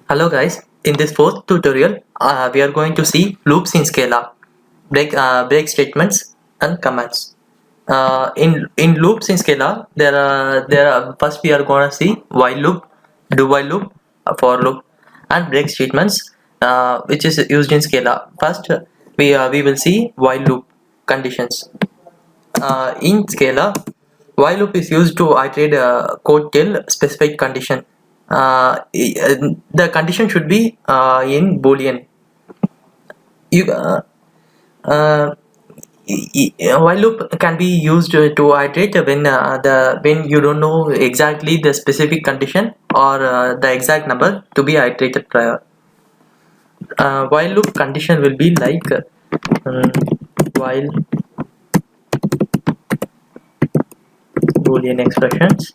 Hello guys, in this fourth tutorial we are going to see loops in Scala, break statements and commands. In loops in Scala there are first we are going to see while loop, do while loop, for loop and break statements which is used in Scala. First we will see while loop conditions. In Scala, while loop is used to iterate code till specified condition. The condition should be in Boolean. You, uh, while loop can be used to iterate when you don't know exactly the specific condition or the exact number to be iterated prior. While loop condition will be like while Boolean expressions.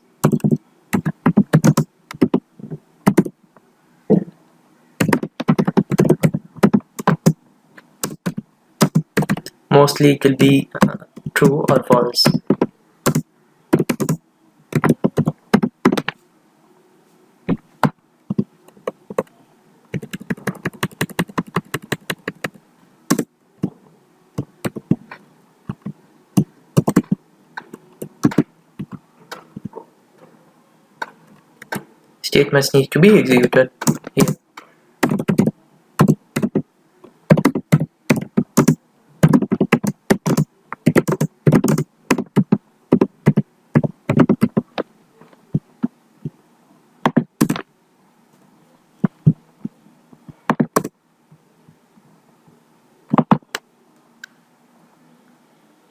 Mostly it will be true or false. Statements need to be executed here.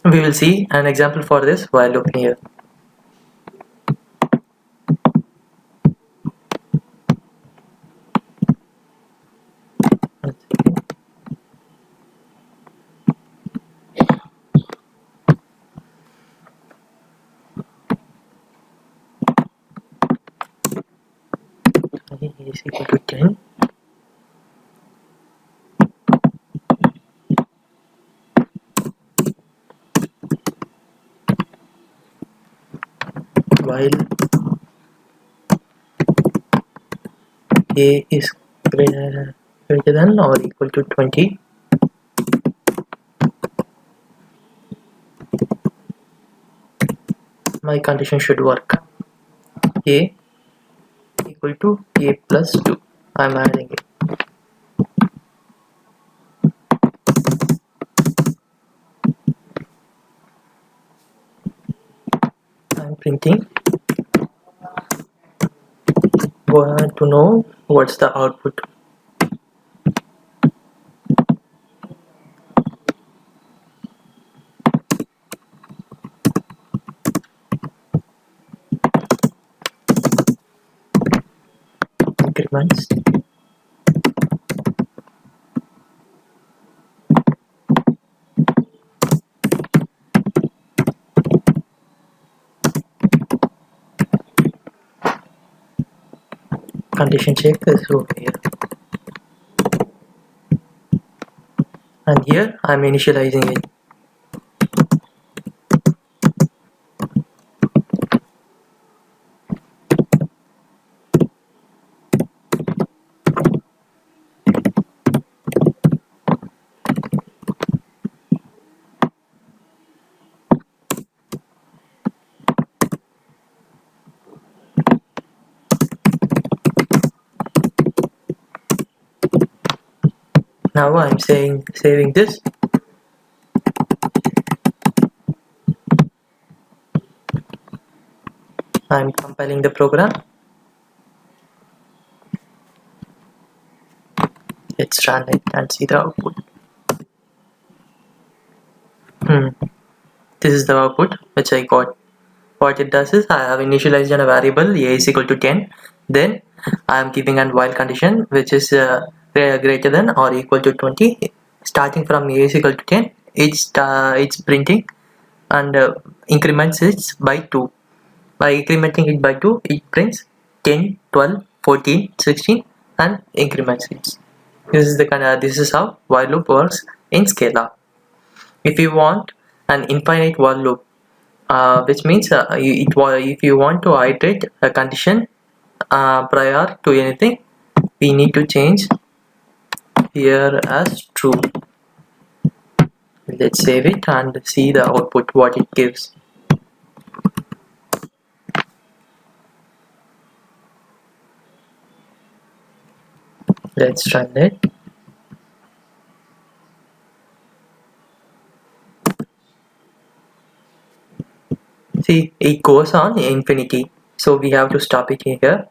We will see an example for this while looking here. Is equal to 10. While a is greater than or equal to 20, my condition should work. A equal to a plus 2. I'm adding it. I'm printing. Want to know what's the output. Increments. Condition check is over here. And here I'm initializing it. Now I'm saving this. I'm compiling the program. Let's run it and see the output. This is the output which I got. What it does is I have initialized a variable a is equal to 10. Then I am giving an while condition which is greater than or equal to 20. Starting from a is equal to 10, it's printing and increments it by 2. By incrementing it by 2, it prints 10, 12, 14, 16 and increments it. This is how while loop works in Scala. If you want an infinite while loop, which means if you want to iterate a condition prior to anything, we need to change here as true. Let's save it and see the output what it gives. Let's run it. See, it goes on infinity, so we have to stop it here.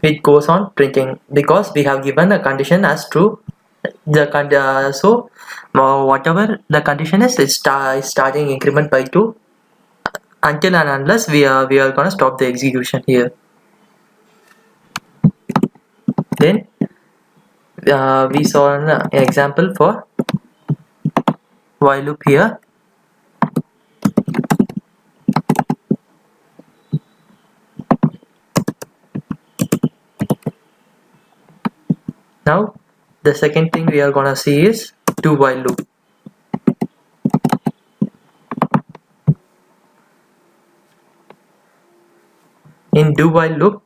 It goes on printing because we have given a condition as true. So whatever the condition is, it's starting increment by 2 until and unless we are gonna stop the execution here. Then we saw an example for while loop here. Now the second thing we are gonna see is do while loop. In do while loop,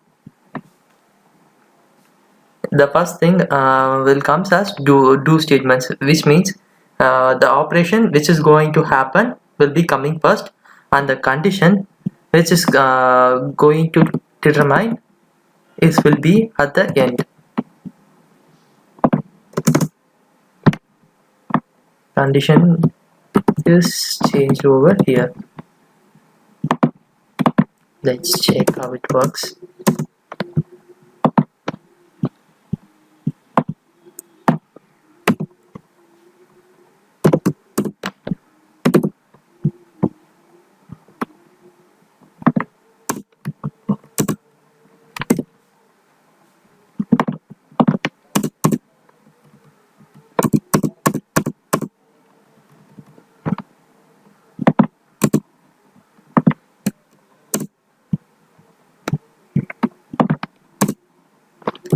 the first thing will comes as do statements, which means the operation which is going to happen will be coming first, and the condition which is going to determine is will be at the end. Condition is changed over here. Let's check how it works.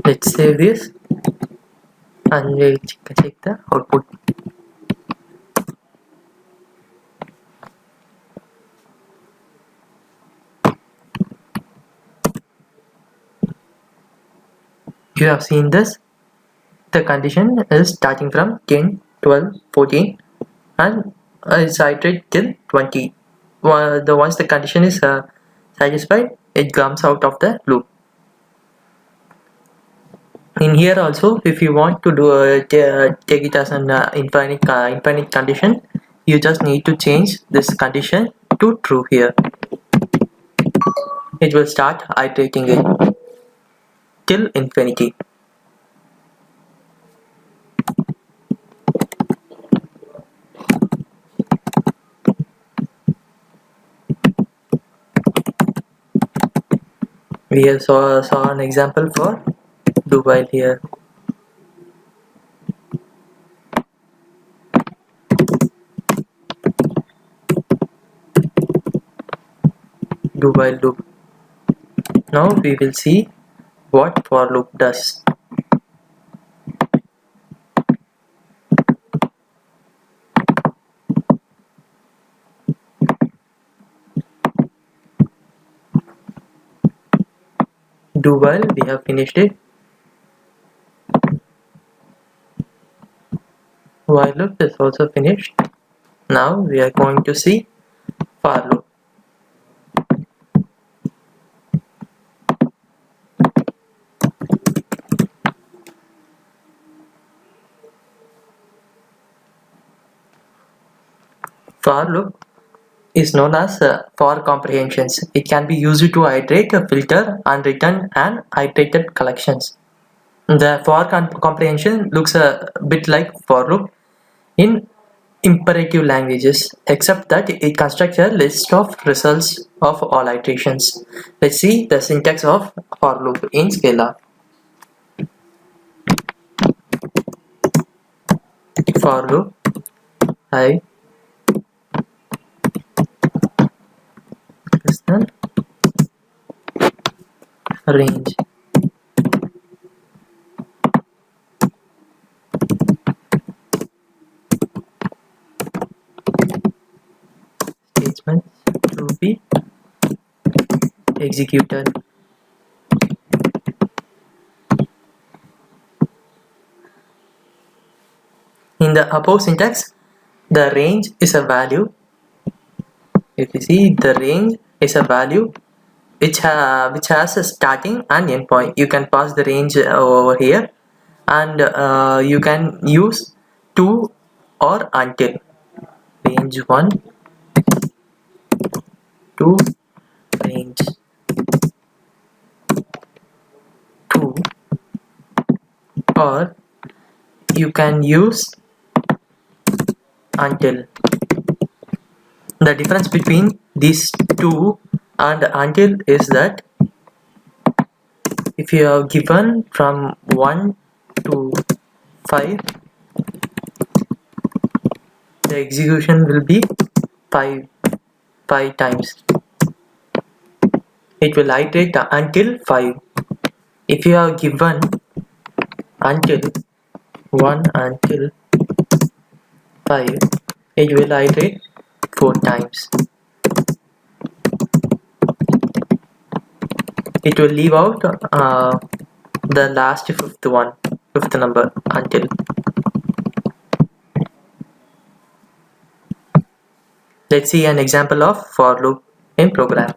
Let's save this and we'll check the output. You have seen this. The condition is starting from 10, 12, 14 and it's iterated till 20. Once the condition is satisfied, it comes out of the loop. In here also, if you want to do take it as an infinite condition, you just need to change this condition to true here. It will start iterating it till infinity. We have saw an example for do while here. Do while loop. Now we will see what for loop does. Do while we have finished it. While loop is also finished. Now we are going to see for loop. For loop is known as for comprehensions. It can be used to iterate, filter, and return an iterated collections. The for comprehension looks a bit like for loop in imperative languages, except that it constructs a list of results of all iterations. Let's see the syntax of for loop in Scala. For loop I range. Statement executed. In the above syntax, the range is a value. If you see, the range is a value which has a starting and end point. You can pass the range over here, and you can use to or until. Range 1 to range 2, or you can use until. The difference between these two and until is that if you are given from 1 to 5, the execution will be 5 times. It will iterate until 5. If you are given until 1 until 5, it will iterate 4 times. It will leave out the last fifth number until. Let's see an example of for loop in program.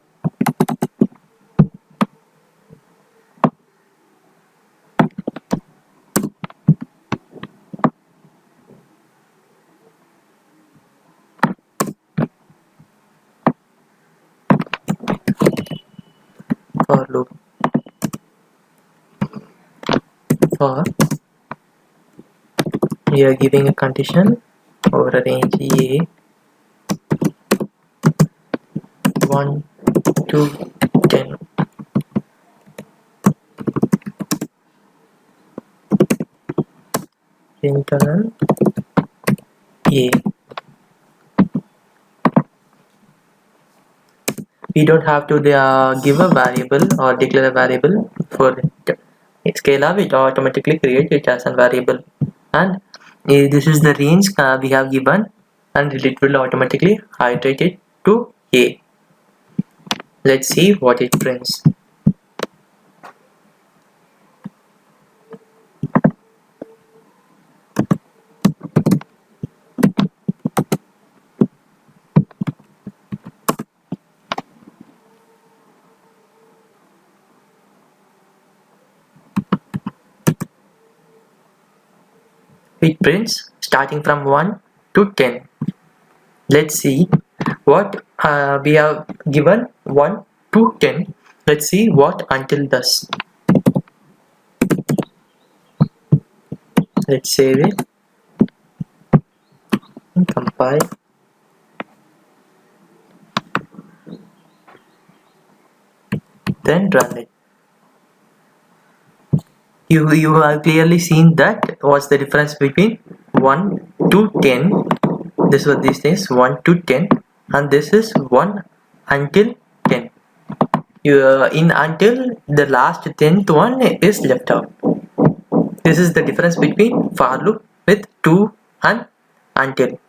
For loop for we are giving a condition over a range A 1 to 10. Internal A. We don't have to give a variable or declare a variable for Scala, which automatically creates it as a variable, and this is the range we have given, and it will automatically iterate it to A. Let's see what it prints. It prints starting from 1 to 10. Let's see what we have given 1 to 10. Let's see what until does. Let's save it and compile. Then run it. You have clearly seen that what's the difference between 1 to 10. This was this is 1 to 10, and this is 1 until 10. In until, the last 10th one is left out. This is the difference between for loop with to and until.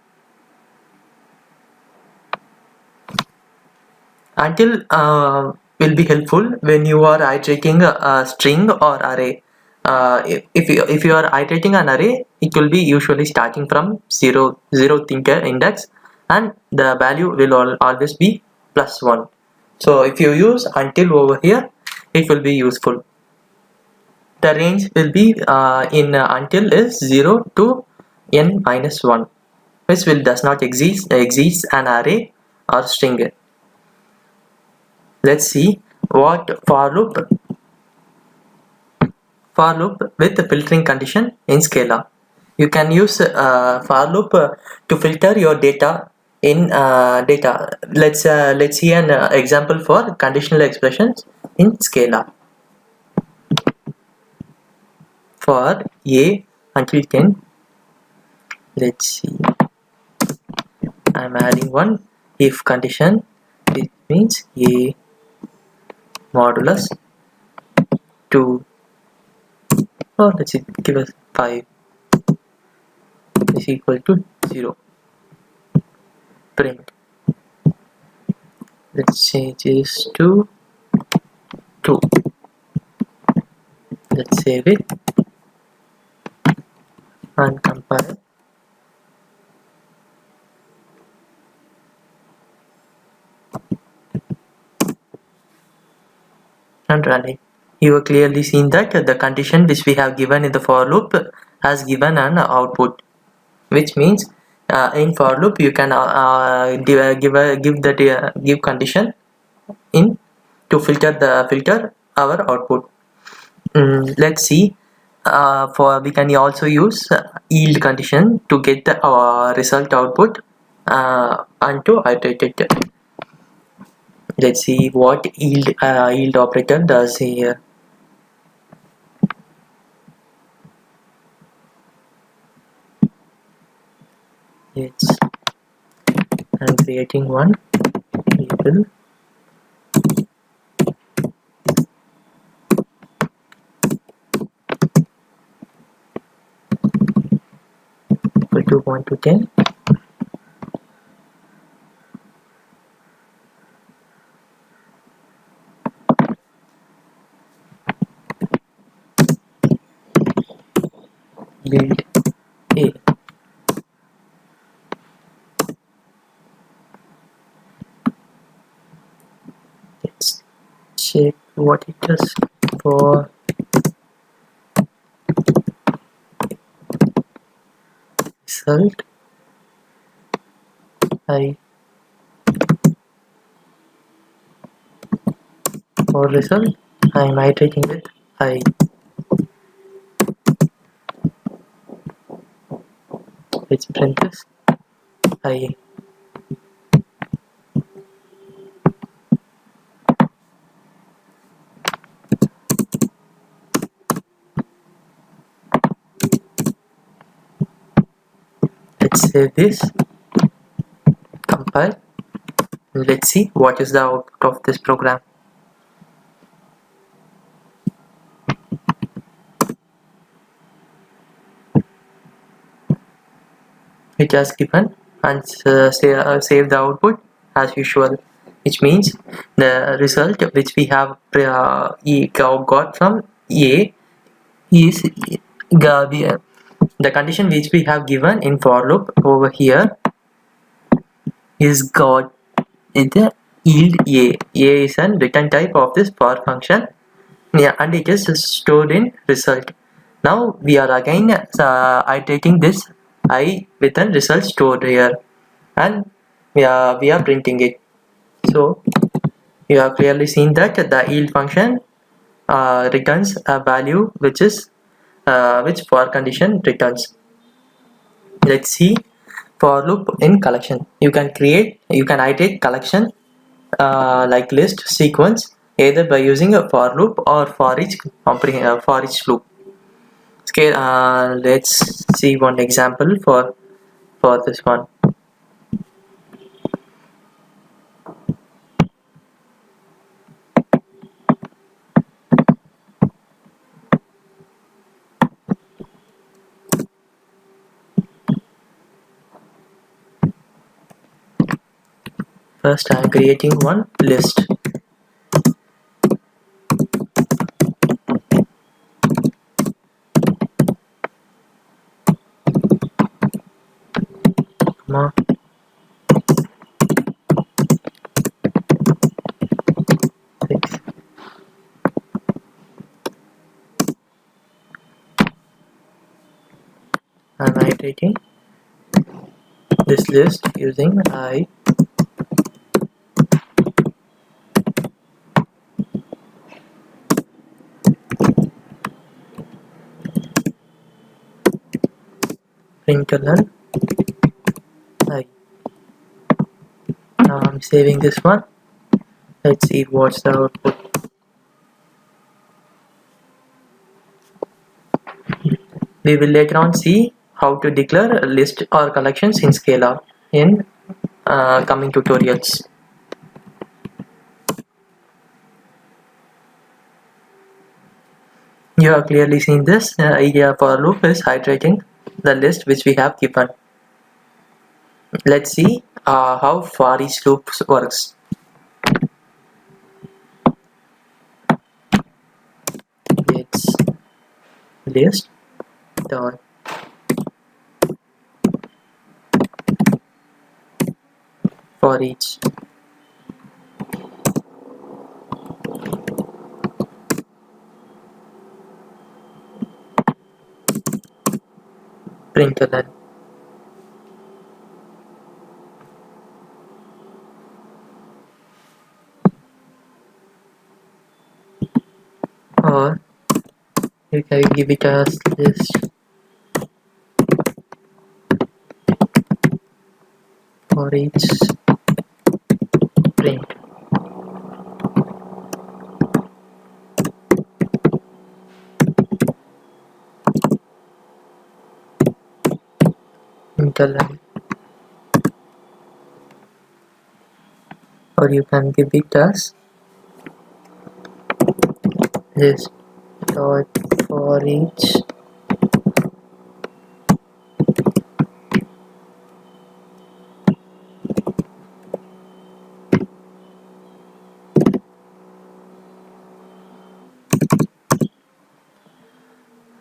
Until will be helpful when you are iterating a string or array. If you are iterating an array, it will be usually starting from 0th index, and the value will always be +1. So if you use until over here, it will be useful. The range will be in until is 0 to n-1, which does not exist an array or string. Let's see what for loop with the filtering condition in Scala. You can use for loop to filter your data in data. Let's see an example for conditional expressions in Scala. For A until 10, let's see. I'm adding one if condition. It means A modulus 2, or let's see, give us 5 is equal to 0. Print. Let's change this to 2. Let's save it and compile and run it. You have clearly seen that the condition which we have given in the for loop has given an output, which means in for loop you can give condition in to filter our output. Let's see. For we can also use yield condition to get the result output and to iterate it. Let's see what yield operator does here. I'm creating one label. Equal to 1 to 10. Yield A. Let's check what it does for result. For result, I'm iterating with I. Let's print this I. Let's save this, compile. Let's see what is the output of this program. It has given and save the output as usual, which means the result which we have got from A is the condition which we have given in for loop over here is got in the yield A. A is a return type of this for function, and it is stored in result. Now we are again iterating this I with a result stored here, and we are printing it. So you have clearly seen that the yield function returns a value which for condition returns. Let's see for loop in collection. You can iterate collection like list sequence either by using a for loop or for each loop. Okay, let's see one example for this one. First, I am creating one list. I'm iterating this list using I. Println I. Now I'm saving this one. Let's see what's the output. We will later on see how to declare a list or collections in Scala in coming tutorials. You have clearly seen this idea for loop is iterating the list which we have given. Let's see how for each loop works. list dot for each println. Or you can give it as list for each print. Println. Or you can give it as list dot for each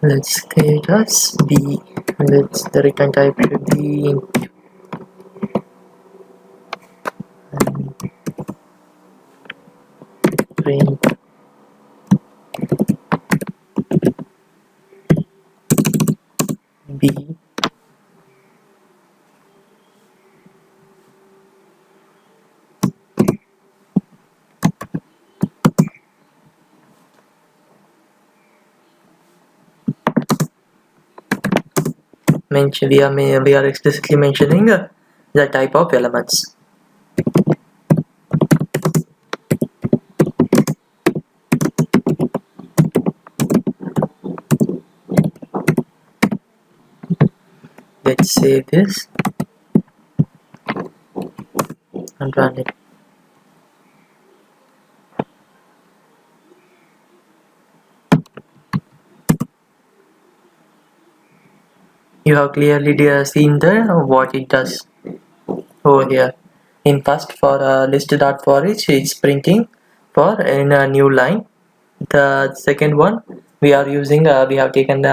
let's create as b. Let's the return type should be int and print b mention we are explicitly mentioning the type of elements. Let's save this and run it. You have clearly seen what it does over here. In first for list dot for each, it's printing for in a new line. The second one we are using we have taken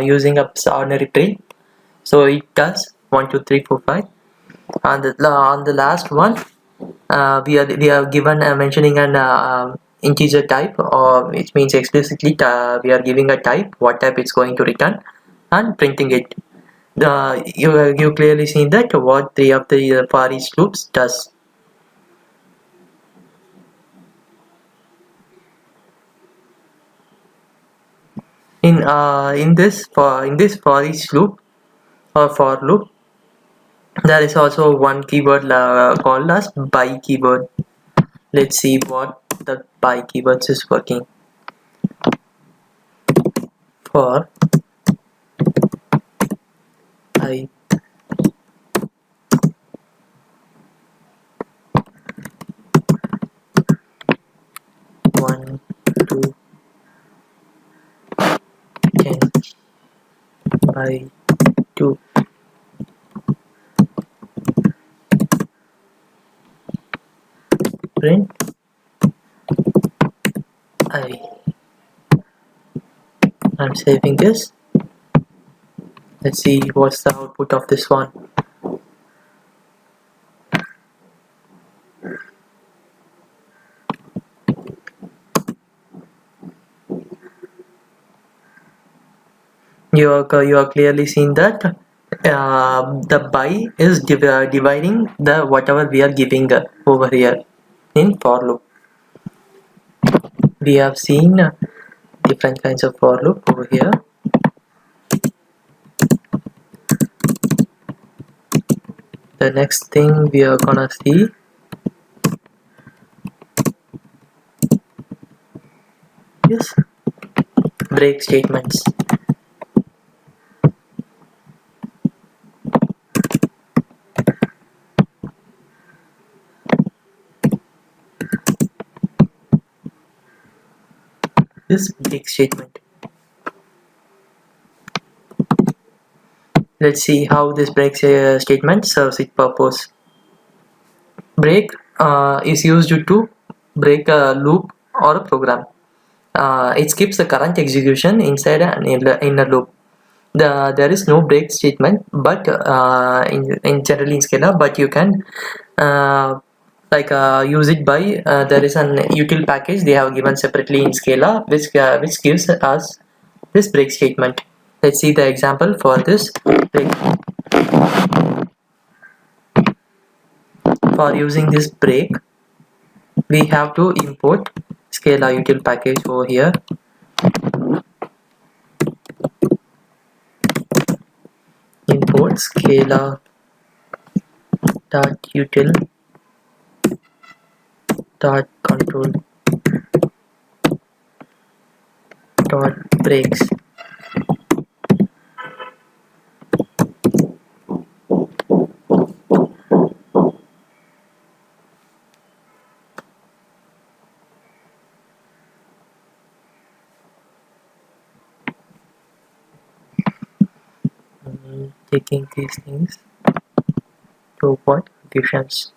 using a ordinary print, so it does 1 2 3 4 5. And on the last one we are given mentioning an integer type, or which means explicitly we are giving a type, what type it's going to return, and printing it. You clearly seen that what three of the for each loops does. In this for each loop or for loop, there is also one keyword called as by keyword. Let's see what the by keywords is working for. I 1 2 10 by 2 print I. I'm saving this. Let's see what's the output of this one. You are clearly seeing that the by is dividing the whatever we are giving over here in for loop. We have seen different kinds of for loop over here. The next thing we are gonna see is break statements. This break statement. Let's see how this break statement serves its purpose. Break is used to break a loop or a program. it skips the current execution inside an inner loop. There is no break statement, but in generally in Scala, but you can use it by there is an util package they have given separately in Scala, which gives us this break statement. Let's see the example for this break. For using this break, we have to import Scala util package over here. Import Scala util control breaks. Taking these things to avoid confusions.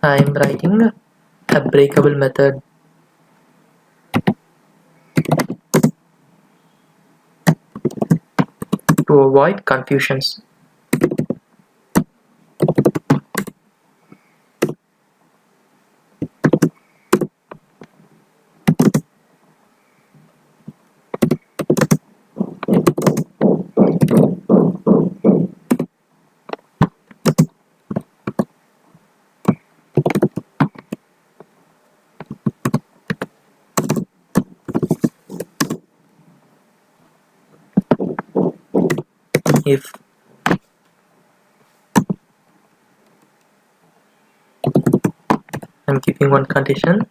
I am writing a breakable method to avoid confusions. If I'm keeping one condition,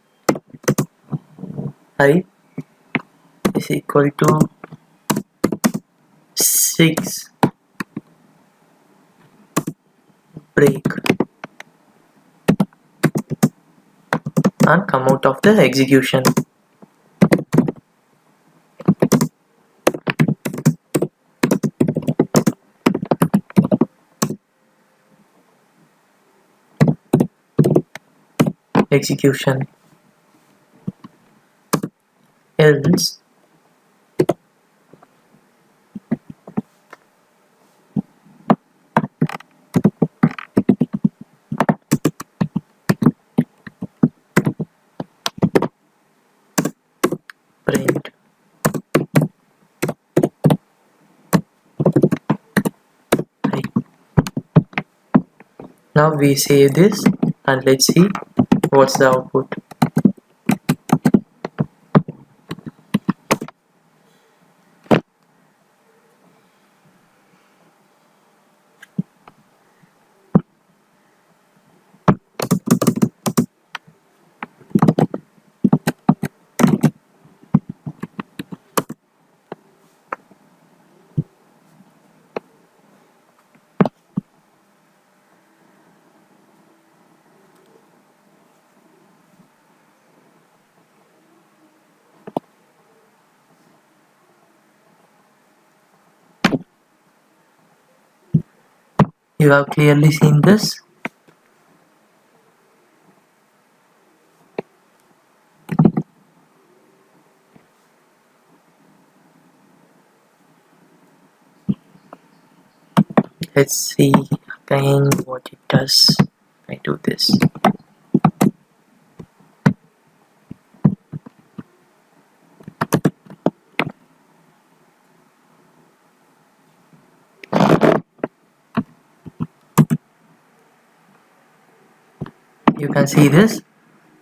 I is equal to 6, break, and come out of the execution. Execution. Else print I. Now we save this and let's see what's the output. You have clearly seen this. Let's see again what it does. I do this. You can see this.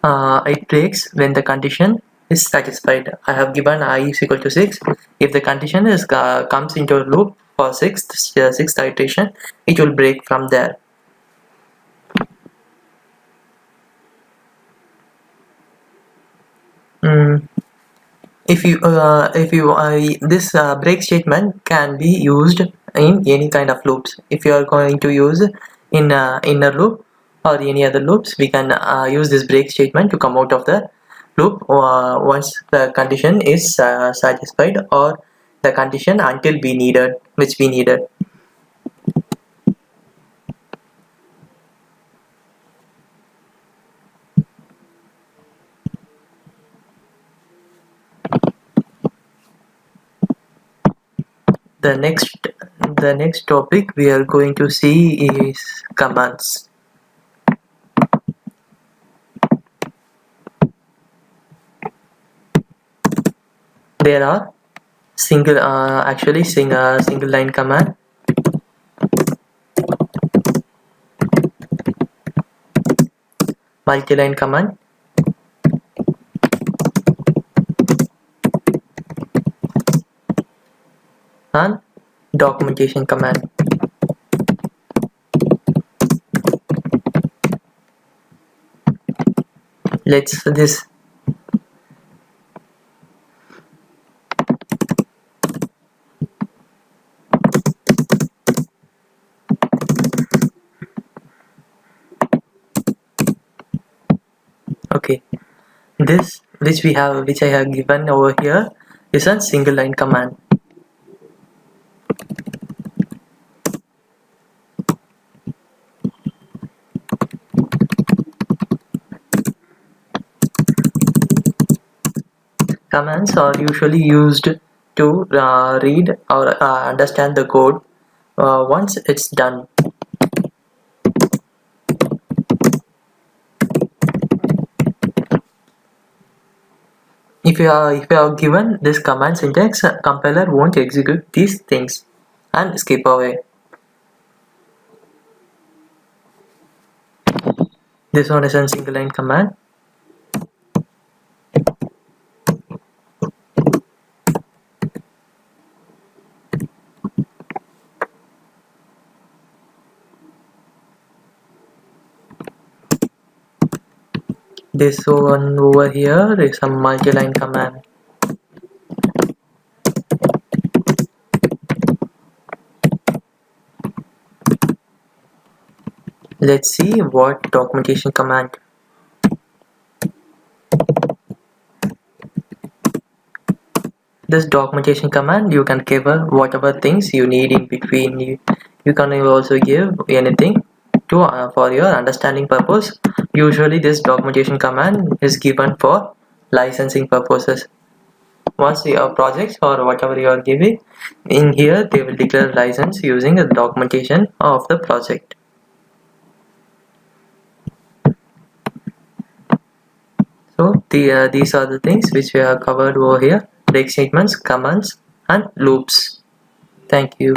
It breaks when the condition is satisfied. I have given I is equal to 6. If the condition is comes into a loop for sixth iteration, it will break from there. If you this break statement can be used in any kind of loops. If you are going to use in inner loop or any other loops, we can use this break statement to come out of the loop once the condition is satisfied, or the condition until we needed, which we needed. the next topic we are going to see is commands. There are single line command, multi-line command, and documentation command. Let's this okay. This which I have given over here is a single line command. Commands are usually used to read or understand the code once it's done. If you are given this command syntax, compiler won't execute these things and skip away. This one is a single line command. This one over here is a multi-line command. Let's see what documentation command. This documentation command, you can cover whatever things you need in between. You can also give anything to for your understanding purpose. Usually this documentation command is given for licensing purposes. Once your projects or whatever you are giving, in here they will declare license using the documentation of the project. So these are the things which we have covered over here: break statements, commands, and loops. Thank you.